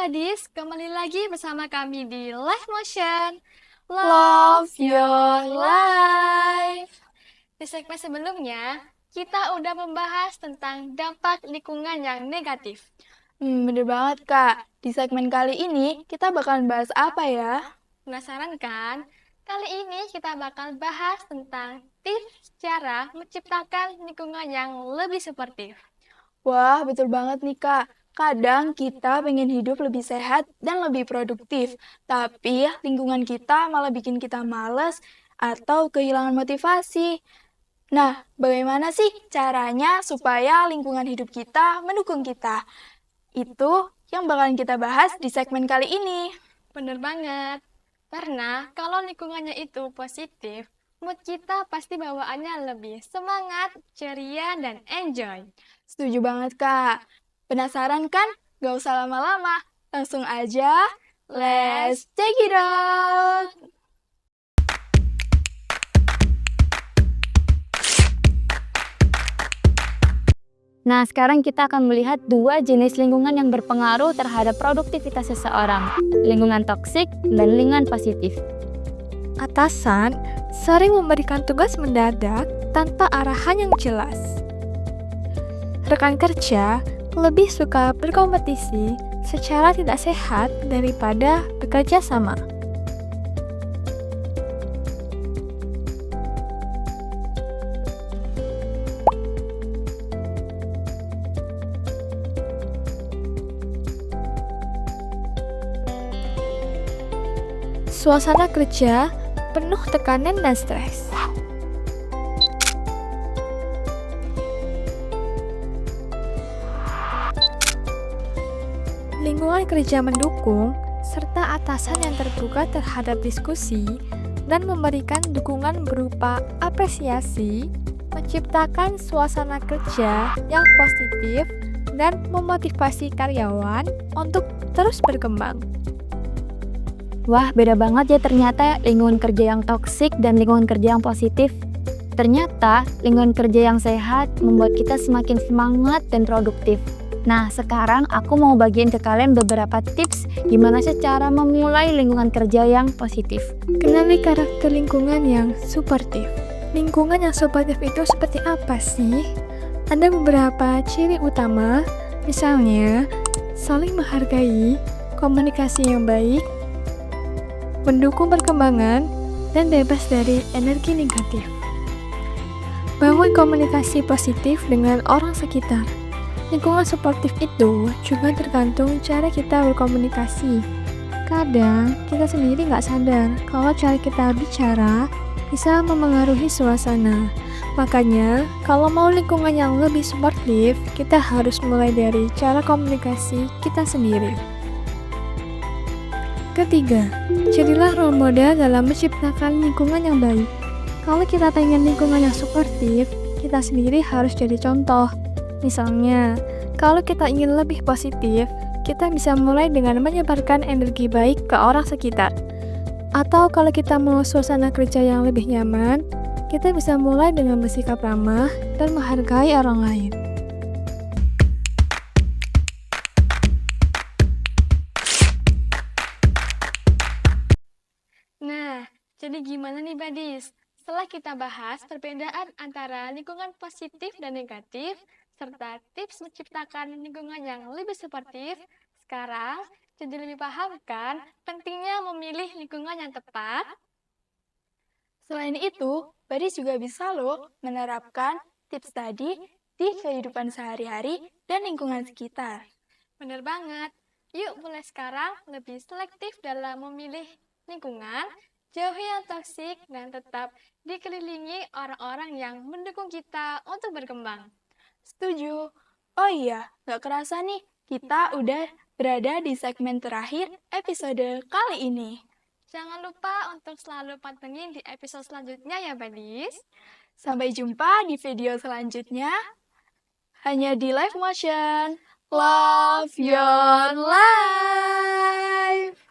Badis, kembali lagi bersama kami di Live Motion. Love your life. Di segmen sebelumnya, kita udah membahas tentang dampak lingkungan yang negatif. Bener banget, Kak. Di segmen kali ini, kita bakalan bahas apa ya? Penasaran kan? Kali ini kita bakal bahas tentang tips cara menciptakan lingkungan yang lebih suportif. Wah, betul banget nih, Kak. Kadang kita pengen hidup lebih sehat dan lebih produktif, tapi lingkungan kita malah bikin kita males atau kehilangan motivasi. Nah, bagaimana sih caranya supaya lingkungan hidup kita mendukung kita? Itu yang bakalan kita bahas di segmen kali ini. Bener banget. Karena kalau lingkungannya itu positif, mood kita pasti bawaannya lebih semangat, ceria, dan enjoy. Setuju banget, Kak. Penasaran kan? Gak usah lama-lama. Langsung aja, let's check it out! Nah, sekarang kita akan melihat dua jenis lingkungan yang berpengaruh terhadap produktivitas seseorang, lingkungan toksik dan lingkungan positif. Atasan sering memberikan tugas mendadak tanpa arahan yang jelas. Rekan kerja lebih suka berkompetisi secara tidak sehat daripada bekerja sama. Suasana kerja penuh tekanan dan stres. Lingkungan kerja mendukung, serta atasan yang terbuka terhadap diskusi dan memberikan dukungan berupa apresiasi, menciptakan suasana kerja yang positif dan memotivasi karyawan untuk terus berkembang. Wah, beda banget ya ternyata lingkungan kerja yang toksik dan lingkungan kerja yang positif. Ternyata lingkungan kerja yang sehat membuat kita semakin semangat dan produktif. Nah, sekarang aku mau bagiin ke kalian beberapa tips gimana sih cara memulai lingkungan kerja yang positif. Kenali karakter lingkungan yang suportif. Lingkungan yang suportif itu seperti apa sih? Ada beberapa ciri utama, misalnya saling menghargai, komunikasi yang baik, mendukung perkembangan, dan bebas dari energi negatif. Bangun komunikasi positif dengan orang sekitar. Lingkungan suportif itu juga tergantung cara kita berkomunikasi. Kadang kita sendiri nggak sadar kalau cara kita bicara bisa memengaruhi suasana. Makanya, kalau mau lingkungan yang lebih suportif, kita harus mulai dari cara komunikasi kita sendiri. Ketiga, jadilah role model dalam menciptakan lingkungan yang baik. Kalau kita pengen lingkungan yang suportif, kita sendiri harus jadi contoh. Misalnya, kalau kita ingin lebih positif, kita bisa mulai dengan menyebarkan energi baik ke orang sekitar. Atau kalau kita mau suasana kerja yang lebih nyaman, kita bisa mulai dengan bersikap ramah dan menghargai orang lain. Nah, jadi gimana nih Badis? Setelah kita bahas perbedaan antara lingkungan positif dan negatif, serta tips menciptakan lingkungan yang lebih suportif, sekarang jadi lebih paham kan pentingnya memilih lingkungan yang tepat? Selain itu, Badis juga bisa loh menerapkan tips tadi di kehidupan sehari-hari dan lingkungan sekitar. Bener banget. Yuk mulai sekarang lebih selektif dalam memilih lingkungan, jauhi yang toksik, dan tetap dikelilingi orang-orang yang mendukung kita untuk berkembang. Setuju. Oh iya, gak kerasa nih, kita udah berada di segmen terakhir episode kali ini. Jangan lupa untuk selalu pantengin di episode selanjutnya ya Badis. Sampai jumpa di video selanjutnya, hanya di Live Motion. Love your life!